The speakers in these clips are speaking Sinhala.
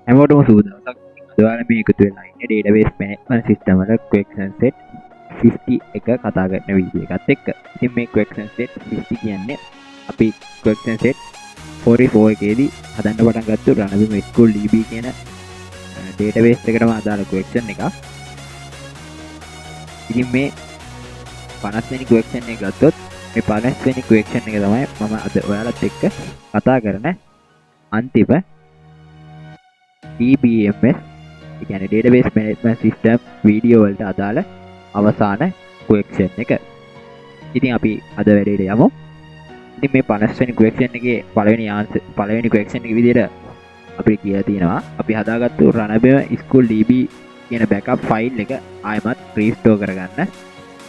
හැමෝටම සුබ දවසක්. අද ඔයාලා මේ එකතු වෙලා ඉන්නේ database management system වල question set 50 එක කතා කරන වීඩියෝ එකත් එක්ක. ඉතින් මේ question set 50 කියන්නේ අපි question set 44 එකේදී හදන්න පටන් ගත්තු රණවිම MySQL DB කියන database එකටම අදාළ question එකක්. ඉතින් මේ 50 වෙනි question එක ගත්තොත් මේ 50 වෙනි question එක තමයි මම අද ඔයාලත් එක්ක කතා කරන අන්තිම DBMS කියන්නේ database management system වීඩියෝ වලට අදාළ අවසාන question එක. ඉතින් අපි අද වැඩේට යමු. ඉතින් මේ 50 වෙනි question එකේ පළවෙනි question එක විදිහට අපිට කියලා තියෙනවා අපි හදාගත්තු රණබිම MySQL DB කියන backup file එක ආයෙමත් restore කරගන්න.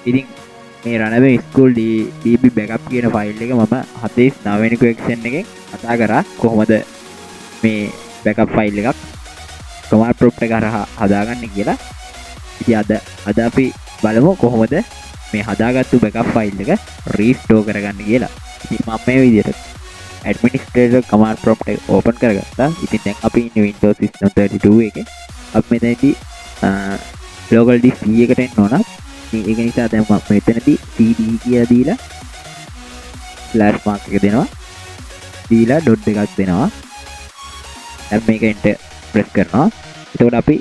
ඉතින් මේ රණබිම MySQL DB backup කියන file එක මම 49 වෙනි question එකෙන් කතා කරා කොහොමද මේ backup file එකක් command prompt එක හරහා හදාගන්න කියලා. ඉතින් අද අපි බලමු කොහොමද මේ හදාගත්තු backup file එක restore කරගන්න කියලා. ඉතින් මම මේ විදිහට administrator command prompt එක open කරගත්තා. ඉතින් දැන් අපි ඉන්නේ Windows System 32 එකේ. අපි මෙතනදී local disk C එකට එන්න ඕන. ඒක නිසා දැන් මම මෙතනදී cd කියලා දීලා slash mark එක දෙනවා. දීලා dot එකක් දෙනවා. දැන් මේක enter press කරනවා. එතකොට අපි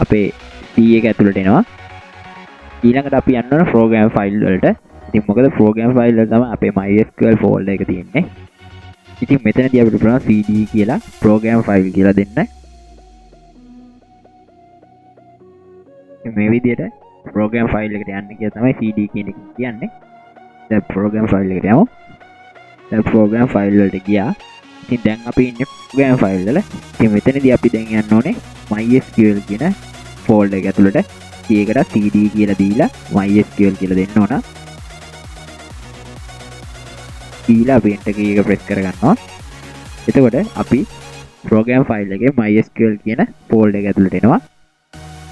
අපේ C එක ඇතුළට එනවා. ඊළඟට අපි යන්න ඕන program file වලට. ඉතින් මොකද program file වල තමයි අපේ MySQL folder එක තියෙන්නේ. ඉතින් මෙතනදී අපිට පුළුවන් cd කියලා program file කියලා දෙන්න. මේ විදිහට program file එකට යන්න කියලා තමයි cd කියන එක කියන්නේ. දැන් program file එකට යමු. දැන් program file වලට ගියා. ඉතින් දැන් අපි ඉන්නේ program file වල. ඉතින් මෙතනදී අපි දැන් යන්න ඕනේ MySQL කියන folder එක ඇතුළට. ඒකට cd කියලා දීලා MySQL කියලා දෙන්න ඕන. දීලා අපි enter key එක press කරගන්නවා. එතකොට අපි program file එකේ MySQL කියන folder එක ඇතුළට එනවා.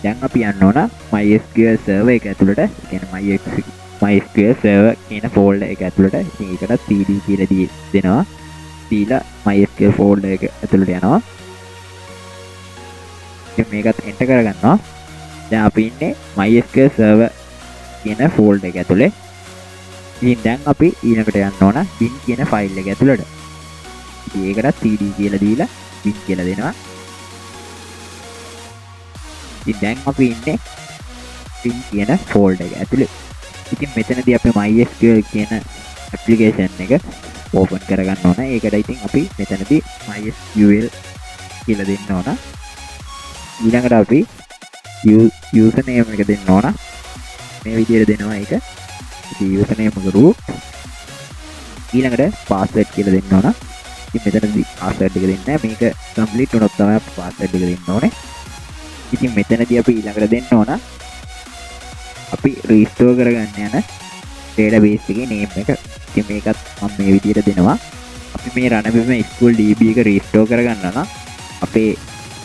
දැන් අපි යන්න ඕන MySQL server එක ඇතුළට. කියන්නේ MySQL server කියන folder එක ඇතුළට. ඉතින් ඒකට cd කියලා දෙනවා. දීලා MySQL folder එක ඇතුළට යනවා. ඉතින් මේකත් enter කරගන්නවා. දැන් අපි ඉන්නේ MySQL server කියන folder එක ඇතුලේ. ඉතින් දැන් අපි ඊළඟට යන්න ඕන bin කියන file එක ඇතුළට. ඉතින් ඒකට cd කියලා දීලා bin කියලා දෙනවා. ඉතින් දැන් අපි ඉන්නේ bin කියන folder එක ඇතුලේ. ඉතින් මෙතනදී අපි MySQL කියන application එක open කරගන්න ඕන. ඒකට ඉතින් අපි මෙතනදී MySQL කියලා දෙන්න ඕන. ඊළඟට අපි username එක දෙන්න ඕන. මේ විදිහට දෙනවා ඒක. ඉතින් username එක root. ඊළඟට password කියලා දෙන්න ඕන. ඉතින් මෙතනදී password එක දෙන්නේ නැහැ. මේක complete වුණොත් තමයි අපි password එක දෙන්න ඕනේ. ඉතින් මෙතනදී අපි ඊළඟට දෙන්න ඕන අපි restore කරගන්න යන database එකේ name එක. ඉතින් මේකත් මම මේ විදිහට දෙනවා. අපි මේ රණබිම MySQL DB එක restore කරගන්න නම් අපේ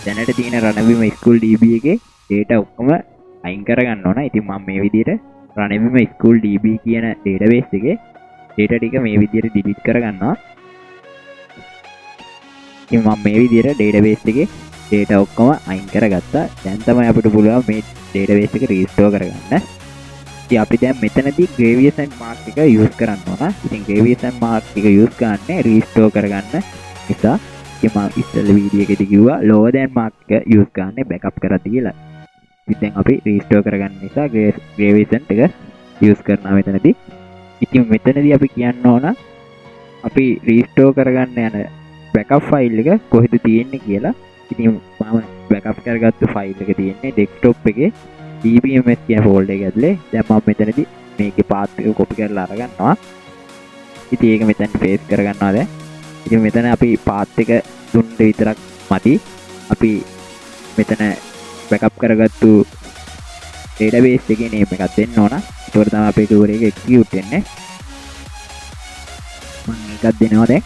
දැනට තියෙන රණබිම MySQL DB එකේ data ඔක්කොම අයින් කරගන්න ඕන. ඉතින් මම මේ විදිහට රණබිම MySQL DB කියන database එකේ data ටික මේ විදිහට delete කරගන්නවා. ඉතින් මම මේ විදිහට database එකේ data ඔක්කොම අයින් කරගත්තා. දැන් තමයි අපිට පුළුවන් මේ database එක restore කරගන්න. ඉතින් අපි දැන් මෙතනදී gradient mark එක use කරන්න ඕන. ඉතින් gradient mark එක use කරන්නේ restore කරගන්න නිසා. ඉතින් මම ඉස්සෙල්ලා වීඩියෝ එකේදී කිව්වා lower than mark එක use කරන්නේ backup කරද්දී කියලා. ඉතින් දැන් අපි restore කරගන්න නිසා gradient එක use කරනවා මෙතනදී. ඉතින් මෙතනදී අපි කියන්න ඕන අපි restore කරගන්න යන backup file එක කොහෙද තියෙන්නේ කියලා. ඉතින් මම backup කරගත්තු file එක තියෙන්නේ desktop එකේ DBMS කියන folder එක ඇතුලේ. දැන් මම මෙතනදී මේකේ path එක copy කරලා අරගන්නවා. ඉතින් ඒක මෙතන paste කරගන්නවා දැන්. ඉතින් මෙතන අපි path එක දුන්න විතරක් මදි. අපි මෙතන backup කරගත්තු database එකේ name එකක් දෙන්න ඕන. ඒකට තමයි අපේ query එක execute වෙන්නේ. මම එකක් දෙනවා දැන්.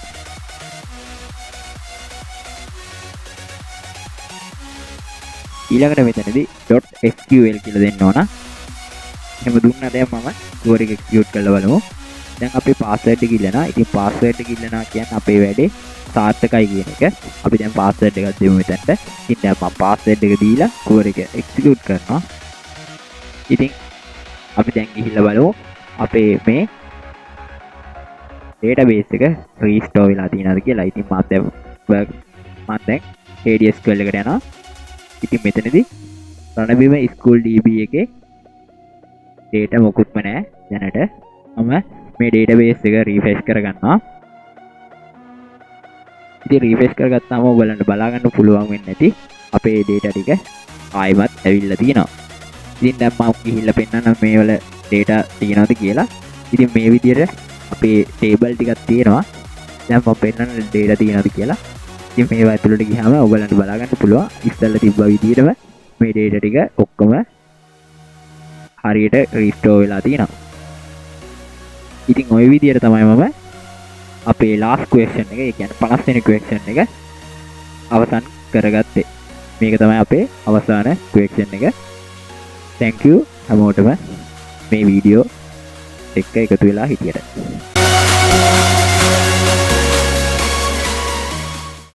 ඊළඟට මෙතනදී .sql කියලා දෙන්න ඕන. එහෙම දුන්නා දැන් මම query එක execute කරලා බලමු. දැන් අපේ පාස්වර්ඩ් එක ඉල්ලනවා. ඉතින් පාස්වර්ඩ් එක ඉල්ලනවා කියන්නේ අපේ වැඩේ සාර්ථකයි කියන එක. අපි දැන් පාස්වර්ඩ් එකක් දෙමු මෙතනට. ඉතින් දැන් මම පාස්වර්ඩ් එක දීලා query එක execute කරනවා. ඉතින් අපි දැන් ගිහිල්ලා බලමු අපේ මේ database එක restore වෙලා තියෙනවද කියලා. ඉතින් මම දැන් HediSQL එකට යනවා. ඉතින් මෙතනදී රණබිම school db එකේ data මොකුත්ම නැහැ. දැනට මම මේ database එක refresh කරගන්නවා. ඉතින් refresh කරගත්තාම ඔයගලන්ට බලා ගන්න පුළුවන් වෙන්නේ නැති අපේ data ටික ආයෙමත් ඇවිල්ලා තියෙනවා. ඉතින් දැන් මම ගිහිල්ලා පෙන්නන්න මේ වල data තියෙනවද කියලා. ඉතින් මේ විදිහට අපේ table ටිකක් තියෙනවා. දැන් මම පෙන්නන්න data තියෙනවද කියලා. ඉතින් මේවා ඇතුළට ගියාම ඔයගලන්ට බලා ගන්න පුළුවන් ඉස්සෙල්ලා තිබ්බ විදිහටම මේ data ටික ඔක්කොම හරියට restore වෙලා තියෙනවා. ඉතින් ওই විදිහට තමයි මම අපේ last question එක, ඒ කියන්නේ 50 වෙනි question එක අවසන් කරගත්තේ. මේක තමයි අපේ අවසාන question එක. Thank you හැමෝටම මේ වීඩියෝ එක්ක එකතු වෙලා හිටියට.